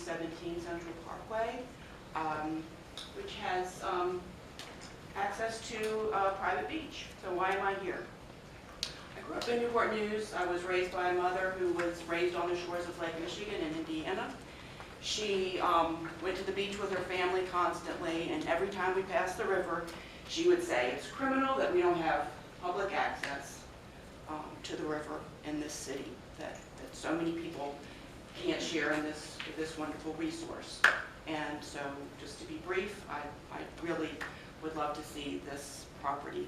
17 Central Parkway, which has access to a private beach. So why am I here? I grew up in Newport News. I was raised by a mother who was raised on the shores of Lake Michigan in Indiana. She went to the beach with her family constantly, and every time we passed the river, she would say, it's criminal that we don't have public access to the river in this city, that so many people can't share in this wonderful resource. And so, just to be brief, I really would love to see this property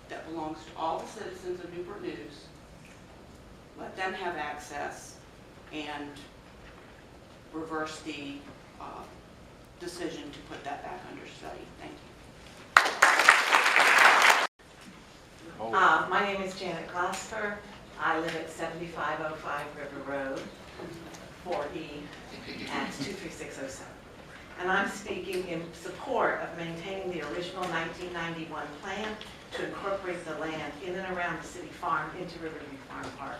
that belongs to all the citizens of Newport News, let them have access, and reverse the decision to put that back under study. Thank you. My name is Janet Glasper. I live at 7505 River Road, 4E, and it's 23607. And I'm speaking in support of maintaining the original 1991 plan to incorporate the land in and around the city farm into Riverview Farm Park.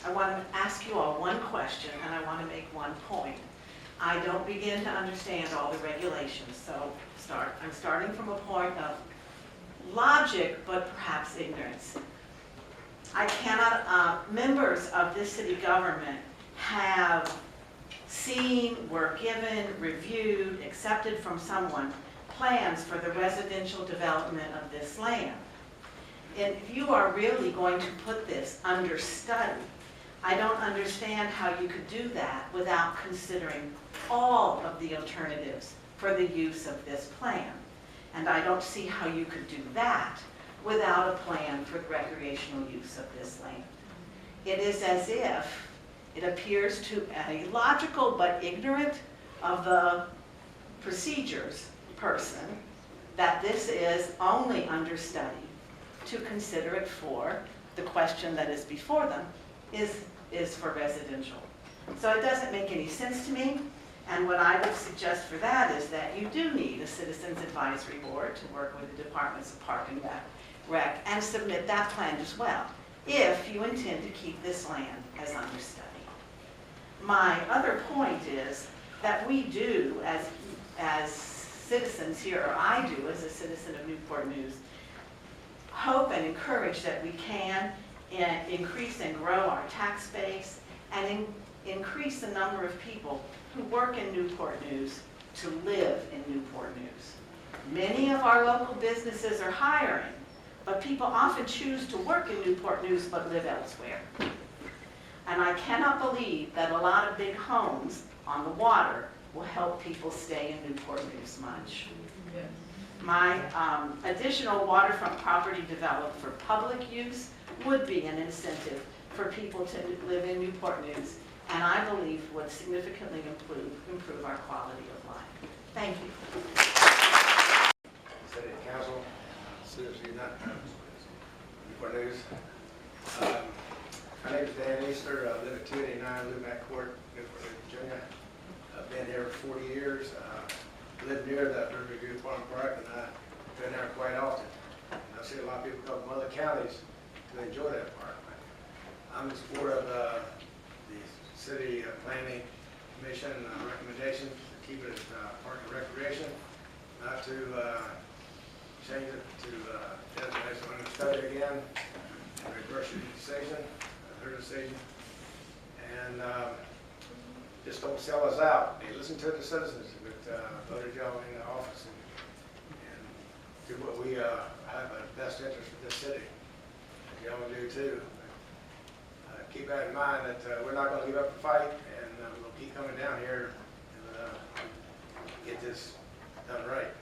I want to ask you all one question, and I want to make one point. I don't begin to understand all the regulations, so I'm starting from a point of logic, but perhaps ignorance. I cannot, members of this city government have seen, were given, reviewed, accepted from someone plans for the residential development of this land. And if you are really going to put this under study, I don't understand how you could do that without considering all of the alternatives for the use of this plan. And I don't see how you could do that without a plan for the recreational use of this land. It is as if it appears to a logical but ignorant of the procedures person that this is only under study to consider it for the question that is before them is for residential. So it doesn't make any sense to me, and what I would suggest for that is that you do need a Citizens Advisory Board to work with the Departments of Park and Rec and submit that plan as well, if you intend to keep this land as under study. My other point is that we do, as citizens here, or I do as a citizen of Newport News, hope and encourage that we can increase and grow our tax base and increase the number of people who work in Newport News to live in Newport News. Many of our local businesses are hiring, but people often choose to work in Newport News but live elsewhere. And I cannot believe that a lot of big homes on the water will help people stay in Newport News much. My additional waterfront property developed for public use would be an incentive for people to live in Newport News, and I believe would significantly improve our quality of life. Thank you. City Council, Citizens United, Newport News. My name is Dan Easter. I live at 289 Lumac Court, Newport News, Virginia. I've been here for 40 years. Live near the Riverview Farm Park, and I've been there quite often. And I see a lot of people come from other counties to enjoy that park. I'm in support of the City Planning Commission recommendation to keep it as Park and Recreation, not to change it to designation under study again, and reverse your decision, their decision, and just don't sell us out. Hey, listen to the citizens that voted y'all in the office and do what we have a best interest for this city. Y'all do too. Keep that in mind that we're not going to give up the fight, and we'll keep coming down here and get this done right.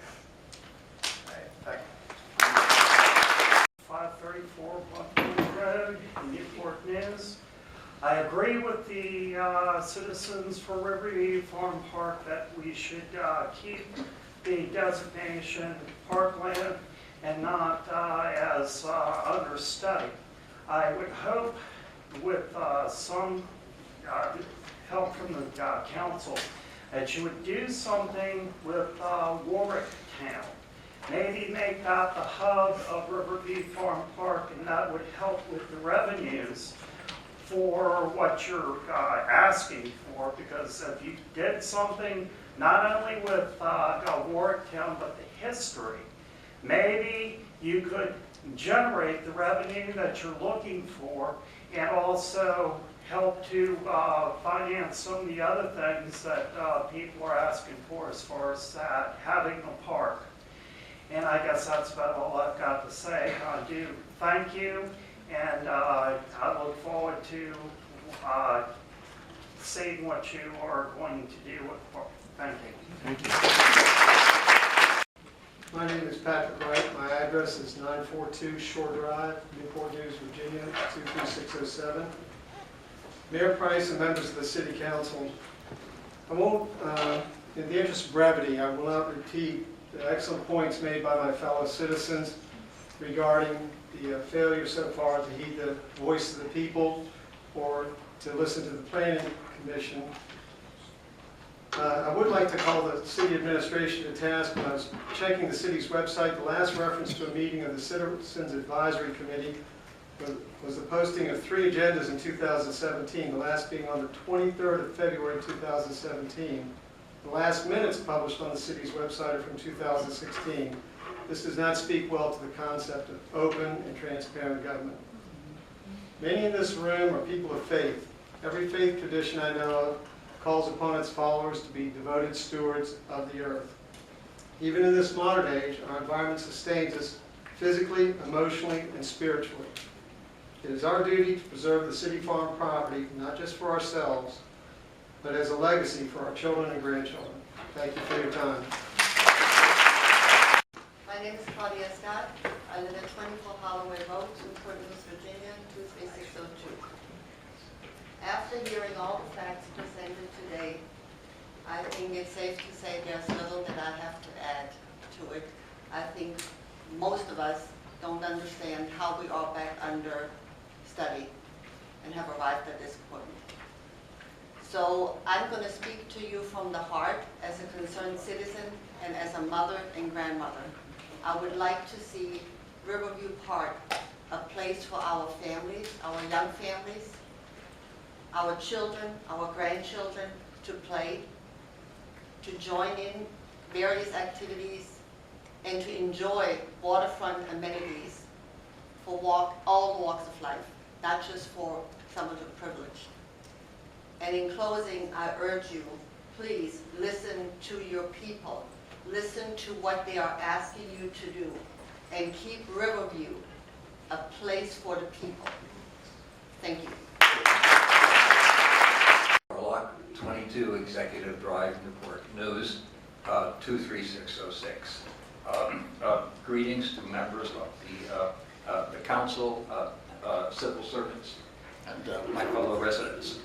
All right, thank you. 534 Buckland Road, Newport News. I agree with the citizens for Riverview Farm Park that we should keep the designation parkland and not as under study. I would hope with some help from the council that you would do something with Warwick Town. Maybe make that the hub of Riverview Farm Park, and that would help with the revenues for what you're asking for, because if you did something not only with Warwicktown, but the history, maybe you could generate the revenue that you're looking for and also help to finance some of the other things that people are asking for as far as that, having a park. And I guess that's about all I've got to say. I do thank you, and I look forward to seeing what you are going to do with the park. Thank you. Thank you. My name is Patrick Wright. My address is 942 Shore Drive, Newport News, Virginia, 23607. Mayor Price and members of the City Council, I won't, in the interest of brevity, I will not repeat the excellent points made by my fellow citizens regarding the failure so far to heed the voice of the people or to listen to the Planning Commission. I would like to call the city administration to task. When I was checking the city's website, the last reference to a meeting of the Citizens Advisory Committee was the posting of 3 agendas in 2017, the last being on the 23rd of February 2017. The last minutes published on the city's website are from 2016. This does not speak well to the concept of open and transparent government. Many in this room are people of faith. Every faith tradition I know of calls upon its followers to be devoted stewards of the earth. Even in this modern age, our environment sustains us physically, emotionally, and spiritually. It is our duty to preserve the city farm property, not just for ourselves, but as a legacy for our children and grandchildren. Thank you for your time. My name is Claudia Scott. I live at 24 Holloway Road, Newport News, Virginia, 23602. After hearing all the facts presented today, I think it's safe to say there's little that I have to add to it. I think most of us don't understand how we are back under study and have arrived at this point. So I'm going to speak to you from the heart as a concerned citizen and as a mother and grandmother. I would like to see Riverview Park a place for our families, our young families, our children, our grandchildren to play, to join in various activities, and to enjoy waterfront amenities for all walks of life, not just for some of the privileged. And in closing, I urge you, please listen to your people. Listen to what they are asking you to do, and keep Riverview a place for the people. Thank you. Block 22, Executive Drive, Newport News, 23606. Greetings to members of the council, civil servants, and my fellow residents.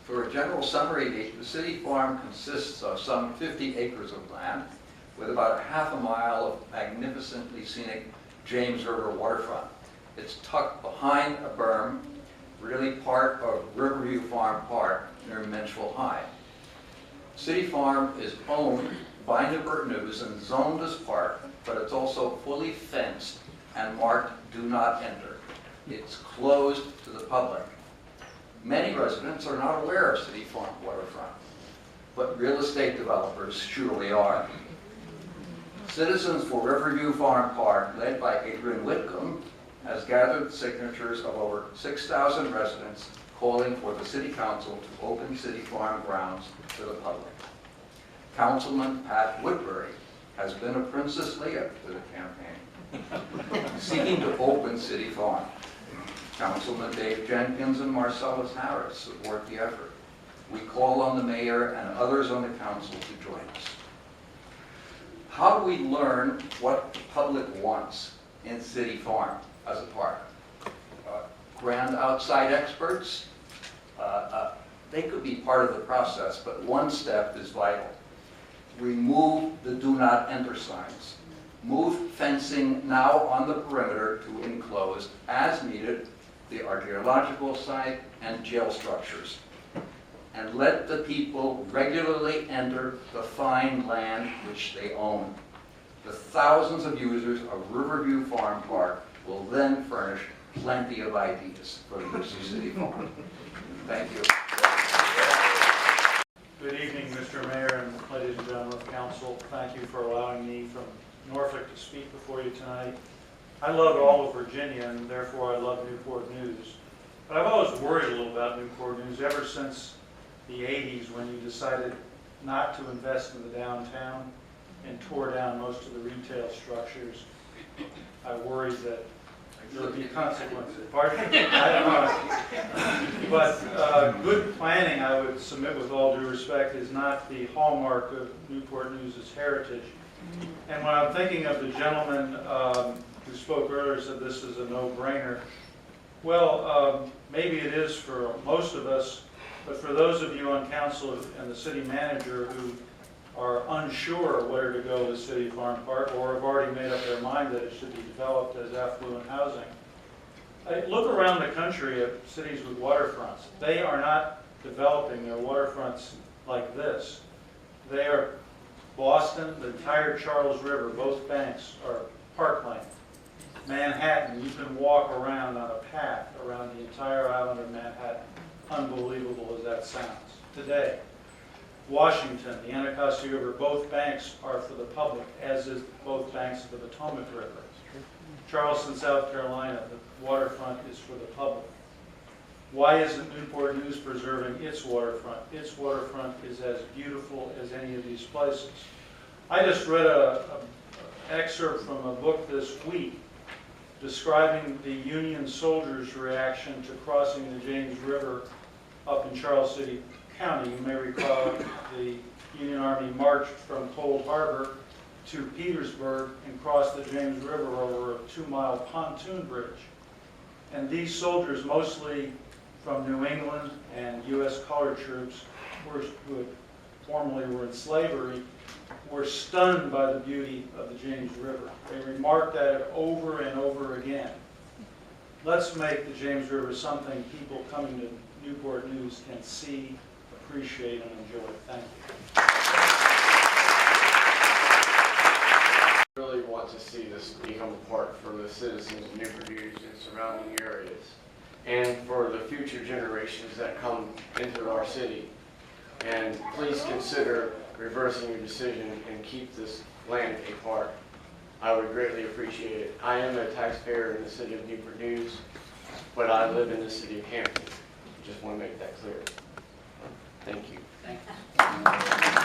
For a general summary, the city farm consists of some 50 acres of land with about a half a mile of magnificently scenic James River waterfront. It's tucked behind a berm, really part of Riverview Farm Park near Menschel High. City Farm is owned by Newport News and zoned as park, but it's also fully fenced and marked "Do Not Enter." It's closed to the public. Many residents are not aware of City Farm waterfront, but real estate developers surely are. Citizens for Riverview Farm Park, led by Adrian Whitcomb, has gathered signatures of over 6,000 residents calling for the City Council to open City Farm grounds to the public. Councilman Pat Woodbury has been a Princess Leia to the campaign, seeking to open City Farm. Councilman Dave Jenkins and Marcellus Harris support the effort. We call on the mayor and others on the council to join us. How do we learn what the public wants in City Farm as a park? Grand outside experts? They could be part of the process, but one step is vital. Remove the "Do Not Enter" signs. Move fencing now on the perimeter to enclosed, as needed, the archaeological site and jail structures. And let the people regularly enter the fine land which they own. The thousands of users of Riverview Farm Park will then furnish plenty of ideas for the UC City Farm. Thank you. Good evening, Mr. Mayor and ladies and gentlemen of council. Thank you for allowing me from Norfolk to speak before you tonight. I love all of Virginia, and therefore I love Newport News. But I've always worried a little about Newport News ever since the 80s, when you decided not to invest in the downtown and tore down most of the retail structures. I worried that there would be consequences. Pardon? I don't know. But good planning, I would submit with all due respect, is not the hallmark of Newport News' heritage. And when I'm thinking of the gentleman who spoke earlier, said this is a no-brainer. Well, maybe it is for most of us, but for those of you on council and the city manager who are unsure where to go with City Farm Park, or have already made up their mind that it should be developed as affluent housing, look around the country at cities with waterfronts. They are not developing their waterfronts like this. They are Boston, the entire Charles River, both banks are parkland. Manhattan, you can walk around on a path around the entire island of Manhattan. Unbelievable as that sounds. Today, Washington, the Anacostia River, both banks are for the public, as is both banks of the Potomac River. Charleston, South Carolina, the waterfront is for the public. Why isn't Newport News preserving its waterfront? Its waterfront is as beautiful as any of these places. I just read an excerpt from a book this week describing the Union soldiers' reaction to crossing the James River up in Charles City County. You may recall the Union Army marched from Cold Harbor to Petersburg and crossed the James River over a 2-mile pontoon bridge. And these soldiers, mostly from New England and U.S. colored troops, who formerly were in slavery, were stunned by the beauty of the James River. They remarked at it over and over again. Let's make the James River something people coming to Newport News can see, appreciate, and enjoy. Thank you. Really want to see this become a park for the citizens of Newport News and surrounding areas, and for the future generations that come into our city. And please consider reversing your decision and keep this land a park. I would greatly appreciate it. I am a taxpayer in the city of Newport News, but I live in the city of Hampton. Just want to make that clear. Thank you. Thank you.